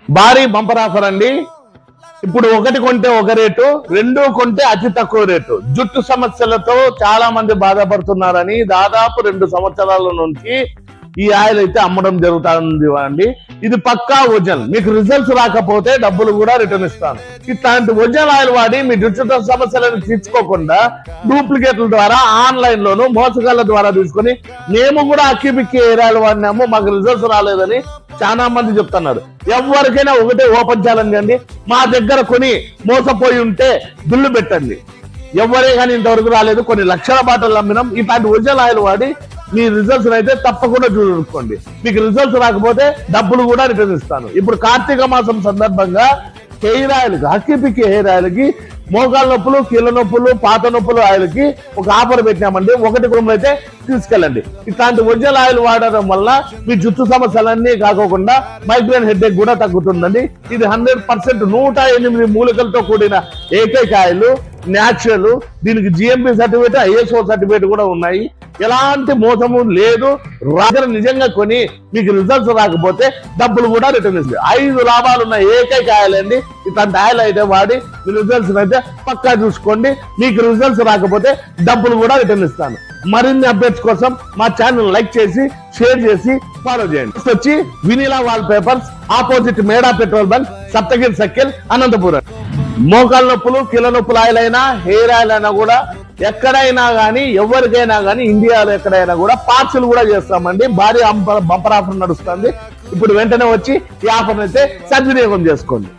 భారీ bumper offer అండి. ఇప్పుడు ఒకటి కొంటే ఒక రేటు, రెండు కొంటే అతి తక్కువ రేటు. జుట్టు సమస్యలతో చాలా మంది బాధపడుతున్నారని దాదాపు 2 సంవత్సరాల నుంచి ఈ ఆయిల్ అయితే అమ్మడం జరుగుతుంది అండి. ఇది పక్కా ఒరిజినల్. మీకు రిజల్ట్స్ రాకపోతే డబ్బులు కూడా రిటర్న్ ఇస్తాను. ఇట్లాంటి ఒరిజినల్ ఆయిల్ వాడి మీ జుట్టు సమస్యలను తీర్చుకోకుండా డూప్లికేట్ల ద్వారా ఆన్లైన్ లోను మోసగాళ్ల ద్వారా తీసుకొని మేము కూడా అక్కిపిక్కి హెయిర్ ఆయిల్ వాడినాము, మాకు రిజల్ట్స్ రాలేదని చాలా మంది చెప్తున్నారు. ఎవరికైనా ఒకటే ఓపెన్ ఛాలెంజ్ అండి, మా దగ్గర కొని మోసపోయి ఉంటే బిల్లు పెట్టండి. ఎవరే కానీ ఇంతవరకు రాలేదు, కొన్ని లక్షల బాటలు అమ్మినాం. ఇట్లాంటి ఒరిజినల్ ఆయిల్ వాడి మీ రిజల్ట్స్ అయితే తప్పకుండా చూసుకోండి. మీకు రిజల్ట్స్ రాకపోతే డబ్బులు కూడా రిటర్న్ ఇస్తాను. ఇప్పుడు కార్తీక మాసం సందర్భంగా హెయిర్ ఆయిల్ కి, అక్కిపిక్కి హెయిర్ ఆయిల్ కి, మోకాళ్ళ నొప్పులు, కీళ్ళ నొప్పులు, పాత నొప్పులు ఆయిల్ కి ఒక ఆఫర్ పెట్టినామండి. ఒకటి రూమ్ అయితే తీసుకెళ్ళండి. ఇట్లాంటి ఒరిజినల్ ఆయిల్ వాడడం వల్ల మీ జుట్టు సమస్యలన్నీ కాకోకుండా మైగ్రేన్ హెడ్ఏక్ కూడా తగ్గుతుందండి. ఇది 100% 108 మూలికలతో కూడిన ఏకైక ఆయిల్, న్యాచురల్. దీనికి GMP సర్టిఫికేట్, ISO సర్టిఫికేట్ కూడా ఉన్నాయి. ఎలాంటి మోసము లేదు. రాజు నిజంగా కొని మీకు రిజల్ట్స్ రాకపోతే డబ్బులు కూడా రిటర్న్ ఇస్తుంది. 5 లాభాలు ఉన్న ఏకైక ఆయిల్ అండి. ఇట్లాంటి ఆయిల్ అయితే వాడి మీ రిజల్ట్స్ అయితే పక్కా చూసుకోండి. మీకు రిజల్ట్స్ రాకపోతే డబ్బులు కూడా రిటర్న్ ఇస్తాను. మరిన్ని అప్డేట్స్ కోసం మా ఛానల్ లైక్ చేసి, షేర్ చేసి ఫాలో చేయండి. వచ్చి వినీలా వాల్ పేపర్స్, ఆపోజిట్ మేడా petrol bunk, Saptagiri circle, Anantapuram. మోకాళ్ళ నొప్పులు, కీళ్ళ నొప్పులు ఆయిల్ అయినా, హెయిర్ ఆయిల్ అయినా కూడా ఎక్కడైనా కానీ, ఎవరికైనా కానీ, ఇండియాలో ఎక్కడైనా కూడా పార్సల్ కూడా చేస్తామండి. భారీ బంపర్ ఆఫర్ నడుస్తుంది. ఇప్పుడు వెంటనే వచ్చి ఈ ఆఫర్ అయితే సద్వినియోగం చేసుకోండి.